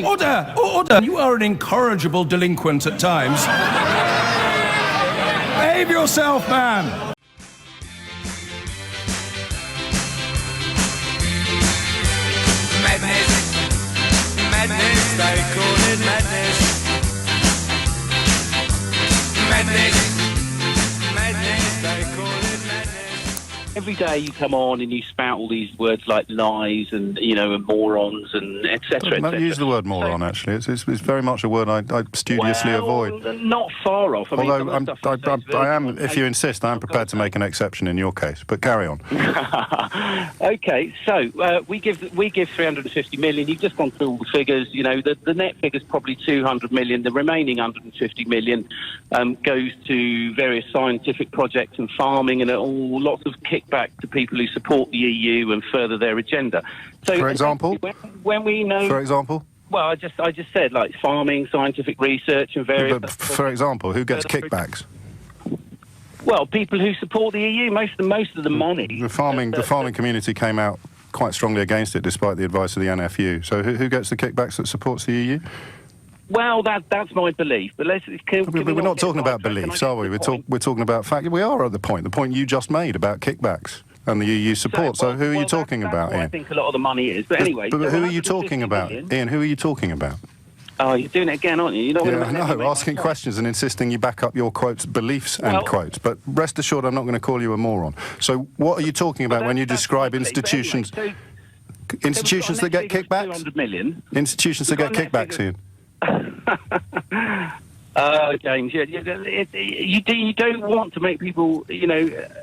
Order! Order! You are an incorrigible delinquent at times. Behave yourself, man! Madness, madness, they call it madness. Madness, madness, they call it madness. Every day you come on and you spout all these words like lies and, and morons and etc. Don't use the word moron, actually. It's very much a word I studiously avoid. Not far off. Although I am, if you insist, I am prepared to make an exception in your case. But carry on. Okay, so we give 350 million. You've just gone through all the figures. The net figure's probably 200 million. The remaining 150 million goes to various scientific projects and farming and lots of kickback to people who support the EU and further their agenda. So, for example, when we know, for example, well, I just said like farming, scientific research, and various. But for example, who gets kickbacks? Well, people who support the EU. Most of the money. The farming community came out quite strongly against it, despite the advice of the NFU. So who gets the kickbacks that supports the EU? Well, that's my belief. But we're not talking about beliefs, are we? We're talking about fact. We are at the point you just made about kickbacks and the EU support. So who are you talking about, Ian? I think a lot of the money is. But anyway, but who are you talking about, Ian? Who are you talking about? Oh, you're doing it again, aren't you? Asking questions and insisting you back up your quotes, beliefs and quotes. But rest assured, I'm not going to call you a moron. So what are you talking about when you describe institutions? Institutions that get kickbacks? 200 million. Institutions that get kickbacks, Ian. James, you don't want to make people,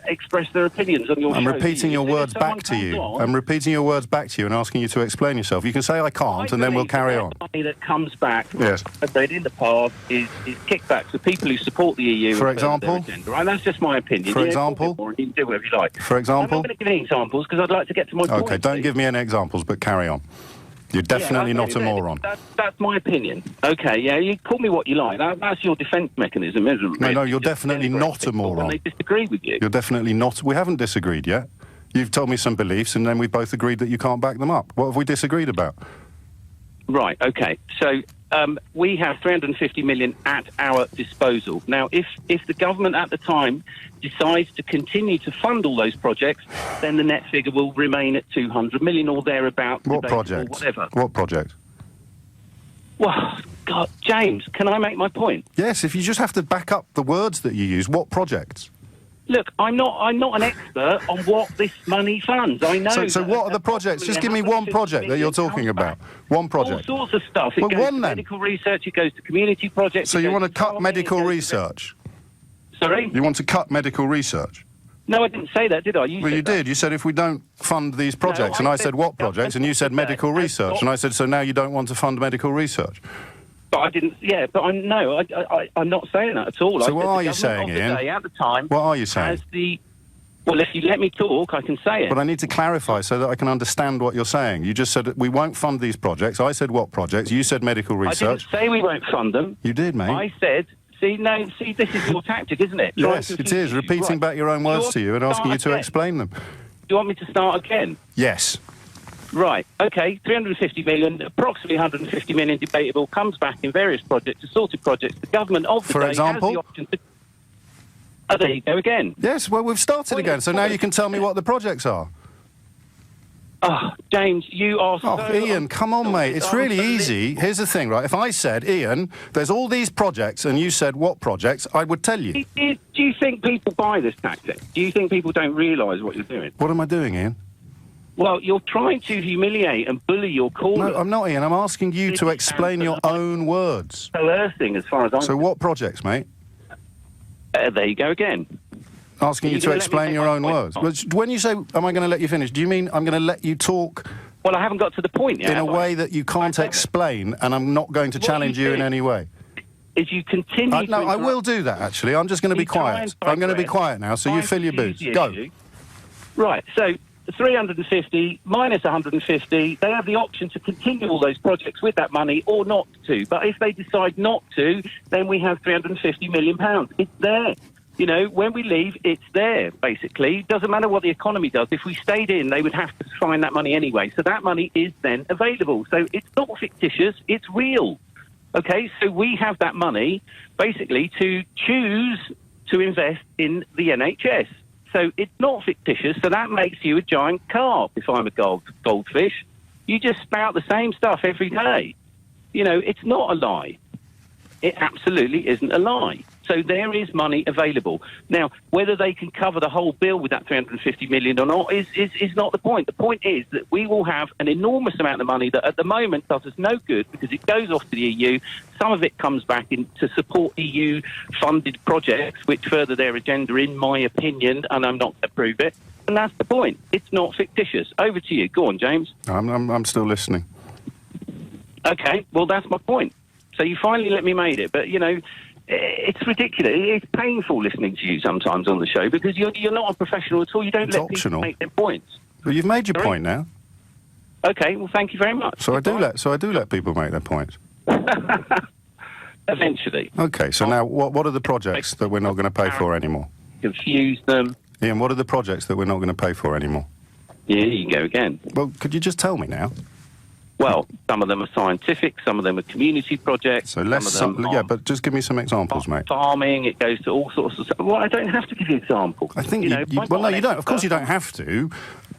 express their opinions on your show. I'm repeating your words back to you. I'm repeating your words back to you and asking you to explain yourself. You can say I can't, and then we'll carry on. The money that comes back, yes, I've read in the past, is kickbacks to people who support the EU. For example? And that's just my opinion. For example? You can do whatever you like. For example? I'm not going to give any examples because I'd like to get to my point. Okay, don't give me any examples, but carry on. You're definitely not a moron. That's my opinion. Okay, yeah, you call me what you like. That's your defence mechanism, isn't it? No, you're definitely not a moron. They disagree with you. You're definitely not. We haven't disagreed yet. You've told me some beliefs, and then we both agreed that you can't back them up. What have we disagreed about? Right, okay. So we have 350 million at our disposal. Now, if the government at the time decides to continue to fund all those projects, then the net figure will remain at 200 million or thereabouts. What project? Whatever. What project? Well, God, James, can I make my point? Yes, if you just have to back up the words that you use, what projects? Look, I'm not an expert on what this money funds. I know. So what are the projects? Just give me one project that you're talking about. One project. All sorts of stuff. It goes to medical research. It goes to community projects. So you want to cut medical research? Sorry? You want to cut medical research? No, I didn't say that, did I? Well, you did. You said if we don't fund these projects, and I said what projects, and you said medical research, and I said so now you don't want to fund medical research. But I didn't. Yeah, but I'm not saying that at all. So what are you saying, Ian? At the time, what are you saying? Well, if you let me talk, I can say it. But I need to clarify so that I can understand what you're saying. You just said that we won't fund these projects. I said what projects? You said medical research. I didn't say we won't fund them. You did, mate. I said. See, this is your tactic, isn't it? Yes, it is. Repeating back your own words to you and asking you to explain them. Do you want me to start again? Yes. Right, okay, 350 million, approximately 150 million debatable, comes back in various projects, assorted projects. The government of the day has the option to... Oh, there you go again. Yes, well, we've started again, so now you can tell me what the projects are. Oh, James, you are so... Oh, Ian, come on, mate, it's really easy. Here's the thing, right, if I said, Ian, there's all these projects, and you said, what projects, I would tell you. Do you think people buy this tactic? Do you think people don't realise what you're doing? What am I doing, Ian? Well, you're trying to humiliate and bully your caller. No, I'm not, Ian. I'm asking you to explain your own words. Coercing, as far as I'm... So what projects, mate? There you go again. Asking you to explain your own words. When you say, am I going to let you finish, do you mean I'm going to let you talk... Well, I haven't got to the point yet. In a way that you can't explain, and I'm not going to challenge you in any way. If you continue No, I will do that, actually. I'm just going to be quiet. I'm going to be quiet now, so you fill your boots. Go. Right, so... 350 minus 150, they have the option to continue all those projects with that money or not to. But if they decide not to, then we have £350 million. It's there. You know, when we leave, it's there, basically. Doesn't matter what the economy does. If we stayed in, they would have to find that money anyway. So that money is then available. So it's not fictitious, it's real. Okay, so we have that money, basically, to choose to invest in the NHS. So it's not fictitious, so that makes you a giant carp if I'm a goldfish. You just spout the same stuff every day. You know, it's not a lie. It absolutely isn't a lie. So there is money available. Now, whether they can cover the whole bill with that 350 million or not is not the point. The point is that we will have an enormous amount of money that at the moment does us no good because it goes off to the EU. Some of it comes back in to support EU-funded projects, which further their agenda, in my opinion, and I'm not going to prove it. And that's the point. It's not fictitious. Over to you. Go on, James. I'm still listening. Okay, well, that's my point. So you finally let me make it. But, you know, it's ridiculous. It's painful listening to you sometimes on the show because you're not a professional at all. You don't let people make their points. Well, you've made your point now. Okay, well, thank you very much. So I do let people make their points. Eventually. Okay, so now what are the projects that we're not going to pay for anymore? Confuse them. Ian, what are the projects that we're not going to pay for anymore? Yeah, you go again. Well, could you just tell me now? Well, some of them are scientific, some of them are community projects. So but just give me some examples, mate. Farming, it goes to all sorts of stuff. Well, I don't have to give you examples. I think well, no, you don't. Of course you don't have to,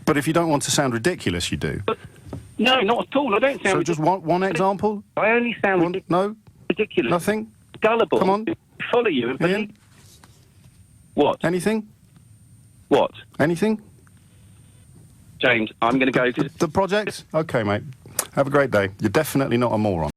but if you don't want to sound ridiculous, you do. But, no, not at all. I don't sound ridiculous. So just one example? I only sound ridiculous. Nothing? Gullible. Come on. Follow you and believe. Ian? What? Anything? What? Anything? James, I'm going to go to... The projects? Okay, mate. Have a great day. You're definitely not a moron.